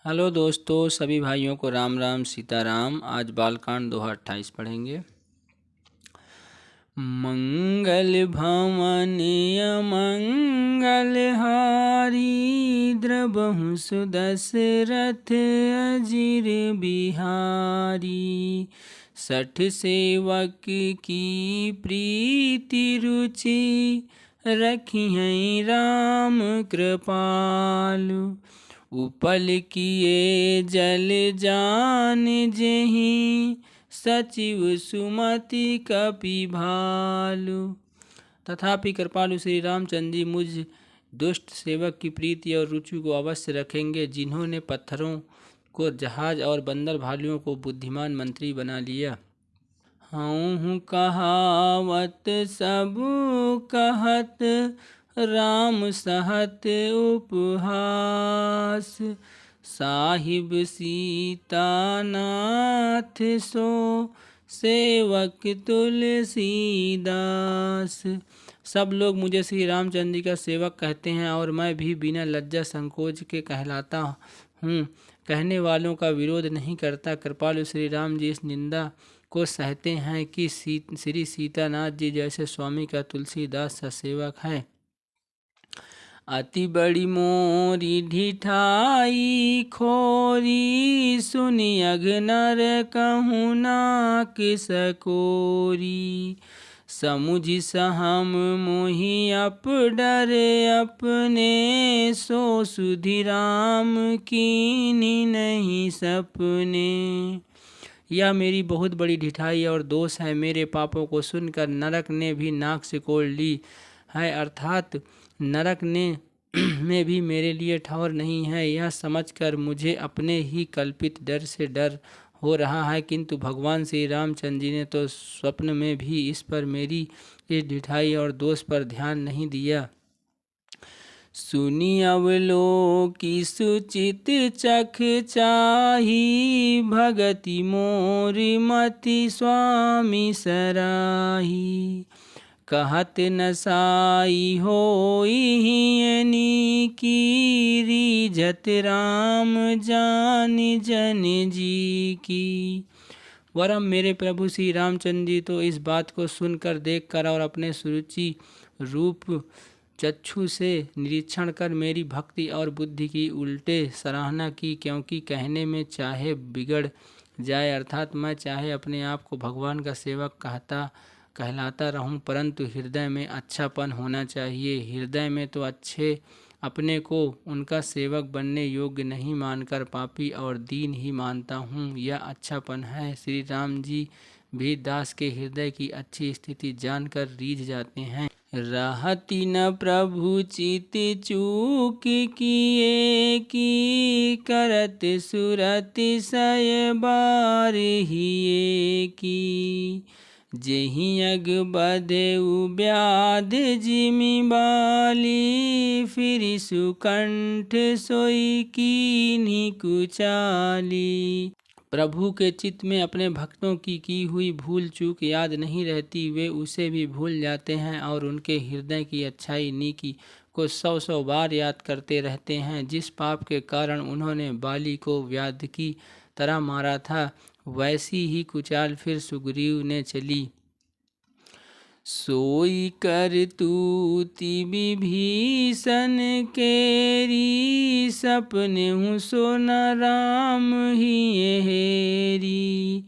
Hello दोस्तों, सभी भाइयों को राम राम सीताराम। आज बालकांड दोहा 28 पढ़ेंगे। मंगल भवन अमंगल हारी, द्रबहु सुदशरथ अजिर बिहारी। सठ सेवक की प्रीति रुचि, रखी हैं राम कृपालु। उपल किए जल जान जेहि, सचिव सुमति कपि भालु। तथापि कृपालु श्री रामचंद्र जी मुझ दुष्ट सेवक की प्रीति और रुचि को अवश्य रखेंगे, जिन्होंने पत्थरों को जहाज और बंदर भालुओं को बुद्धिमान मंत्री बना लिया। हूँ कहावत सब कहत, राम सहत उपहास। साहिब सीतानाथ सो, सेवक तुलसीदास। सब लोग मुझे श्री रामचंद्र जी का सेवक कहते हैं और मैं भी बिना लज्जा संकोच के कहलाता हूँ। कहने वालों का विरोध नहीं करता। कृपालु श्री राम जी इस निंदा को सहते हैं कि श्री सीतानाथ जी जैसे स्वामी का तुलसीदास सा सेवक है। अति बड़ी मोरी ढिठाई खोरी, सुनि अघनर कहूँ नाक सकोरी। समुझि सहम मोहि अप डर अपने, सो सुधि राम कीन्ही नहीं सपने। यह मेरी बहुत बड़ी ढिठाई और दोष है। मेरे पापों को सुनकर नरक ने भी नाक सिकोड़ ली है, अर्थात नरक ने में भी मेरे लिए ठौर नहीं है। यह समझकर मुझे अपने ही कल्पित डर से डर हो रहा है, किंतु भगवान श्री रामचंद्र जी ने तो स्वप्न में भी इस पर मेरी इस ढिठाई और दोष पर ध्यान नहीं दिया। सुनी अवलोकी सुचित चख चाही, भगति मोर मति स्वामी सराही। कहत नसाई होई हियनी की, रीझत राम जान जन जी की। वरम मेरे प्रभु श्री रामचंद्र जी तो इस बात को सुनकर, देखकर और अपने सुरुचि रूप चक्षु से निरीक्षण कर मेरी भक्ति और बुद्धि की उल्टे सराहना की, क्योंकि कहने में चाहे बिगड़ जाए, अर्थात मैं चाहे अपने आप को भगवान का सेवक कहलाता रहूं, परंतु हृदय में अच्छापन होना चाहिए। हृदय में तो अच्छे अपने को उनका सेवक बनने योग्य नहीं मानकर पापी और दीन ही मानता हूँ, यह अच्छापन है। श्री राम जी भी दास के हृदय की अच्छी स्थिति जानकर रीझ जाते हैं। रहती न प्रभु चित चूक किए की, करत सुरत सय बार हिये की। जेहि अग बधेउ व्याध जिमि बाली, फिर सुकंठ सोई कीन्ही कुचाली। प्रभु के चित्त में अपने भक्तों की हुई भूल चूक याद नहीं रहती, वे उसे भी भूल जाते हैं और उनके हृदय की अच्छाई नीकी को 100 बार याद करते रहते हैं। जिस पाप के कारण उन्होंने बाली को व्याध की तरह मारा था, वैसी ही कुचाल फिर सुग्रीव ने चली। सोई करतूति विभीषण केरी, सपने हूँ सो न राम ही हेरी।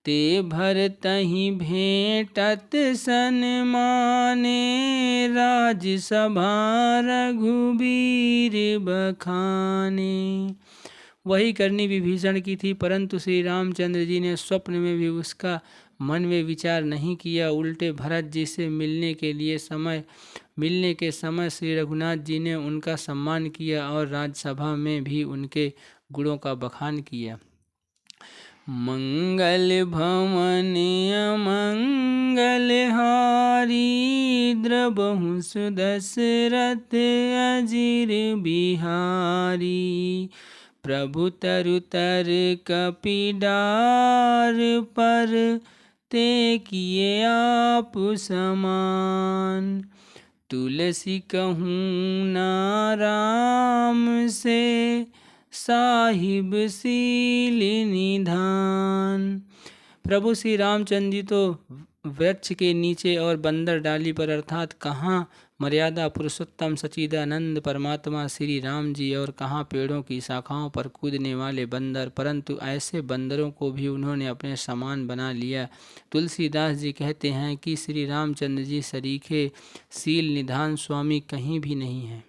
ते भरतहि भेंटत सन माने, राजसभा रघुबीर बखाने। वही करनी विभीषण की थी, परंतु श्री रामचंद्र जी ने स्वप्न में भी उसका मन में विचार नहीं किया। उल्टे भरत जी से मिलने के समय श्री रघुनाथ जी ने उनका सम्मान किया और राज्यसभा में भी उनके गुणों का बखान किया। मंगल भवन अमंगल हारी, द्रबहु सुदशरथ अजिर बिहारी। प्रभु तरु तर कपि डार पर, ते किए आप समान। तुलसी कहूँ ना राम से, साहिब सील निधान। प्रभु श्री रामचंद्र जी तो वृक्ष के नीचे और बंदर डाली पर अर्थात कहाँ मर्यादा पुरुषोत्तम सच्चिदानंद परमात्मा श्री राम जी और कहाँ पेड़ों की शाखाओं पर कूदने वाले बंदर, परंतु ऐसे बंदरों को भी उन्होंने अपने समान बना लिया। तुलसीदास जी कहते हैं कि श्री रामचंद्र जी सरीखे सील निधान स्वामी कहीं भी नहीं हैं।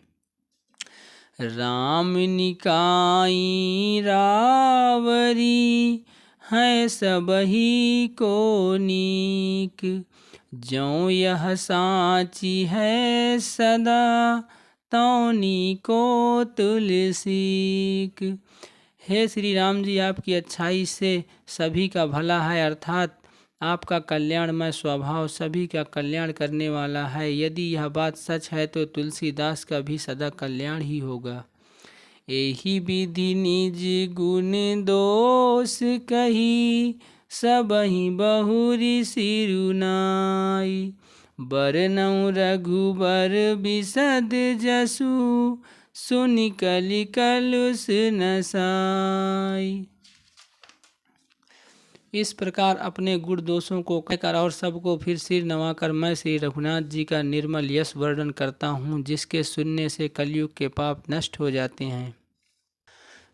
राम निकाई रावरी है सबही को नीक, ज्यों यह साची है सदा तौनी को तुलसीक। हे श्री राम जी, आपकी अच्छाई से सभी का भला है, अर्थात आपका कल्याणमय स्वभाव सभी का कल्याण करने वाला है। यदि यह बात सच है तो तुलसीदास का भी सदा कल्याण ही होगा। एहि विधि निज गुण दोष कही, सबहि बहुरी सिरुनाई, बरनउँ रघुबर बिसद जसु, सुनि कलि कलुष नसाई। इस प्रकार अपने गुण दोषों को कहकर और सबको फिर सिर नवाकर मैं श्री रघुनाथ जी का निर्मल यश वर्णन करता हूँ, जिसके सुनने से कलयुग के पाप नष्ट हो जाते हैं।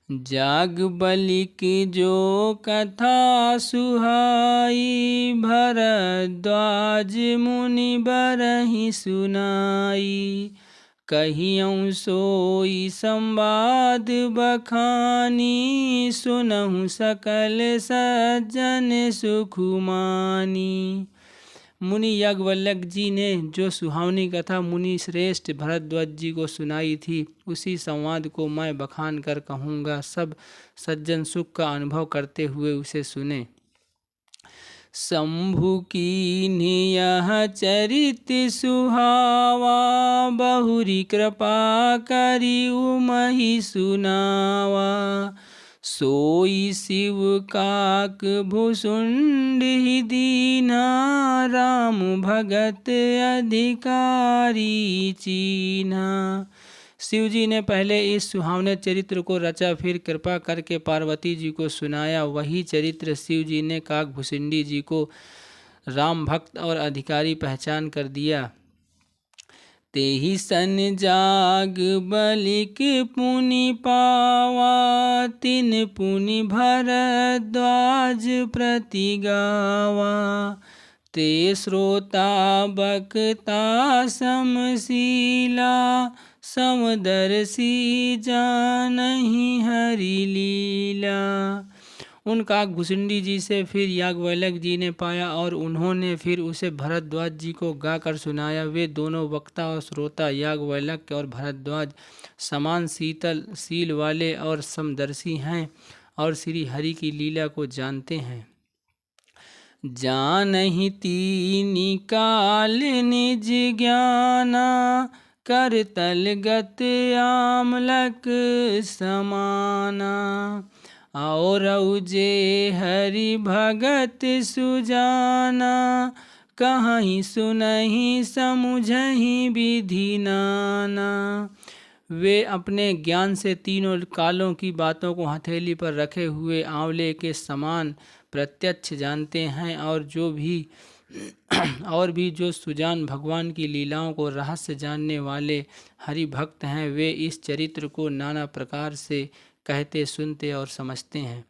जागबलिक जो कथा सुहाई, भरद्वाज मुनि बरहि सुनाई, कहियौं सोई संवाद बखानी, सुनहु सकल सज्जन सुखुमानी। मुनि याज्ञवल्क्य जी ने जो सुहावनी कथा मुनि श्रेष्ठ भरद्वाज जी को सुनाई थी, उसी संवाद को मैं बखान कर कहूँगा। सब सज्जन सुख का अनुभव करते हुए उसे सुने। शंभु कीन्ह यह चरित सुहावा, बहुरी कृपा करि उमहि सुनावा, सोई शिव काक भुसुंड ही दीना, राम भगत अधिकारी चीन्हा। शिव जी ने पहले इस सुहावने चरित्र को रचा, फिर कृपा करके पार्वती जी को सुनाया। वही चरित्र शिव जी ने काकभुसुंडी जी को राम भक्त और अधिकारी पहचान कर दिया। तेहि सन जाग बलिक पुनि पावा, तिन पुनि भरद्वाज प्रति गावा, ते श्रोता बक्ता समशीला, समदर्शी जानहि हरि लीला। उन काकभुसुंडी जी से फिर याज्ञवल्क्य जी ने पाया और उन्होंने फिर उसे भरद्वाज जी को गाकर सुनाया। वे दोनों वक्ता और श्रोता याज्ञवल्क्य और भरद्वाज समान शीतल शील वाले और समदर्शी हैं और श्री हरि की लीला को जानते हैं। जानहि तीनि काल निज ज्ञाना, करतल गत आमलक समाना, और जे हरि भगत सुजाना, कहीं सुनहि समुझहि विधि नाना। वे अपने ज्ञान से तीनों कालों की बातों को हथेली पर रखे हुए आंवले के समान प्रत्यक्ष जानते हैं, और भी जो सुजान भगवान की लीलाओं को रहस्य जानने वाले हरि भक्त हैं, वे इस चरित्र को नाना प्रकार से कहते सुनते और समझते हैं।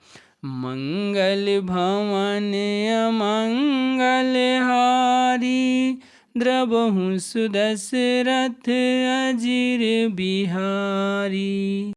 मंगल भवन अमंगल हारी, द्रवहु सुदशरथ अजिर बिहारी।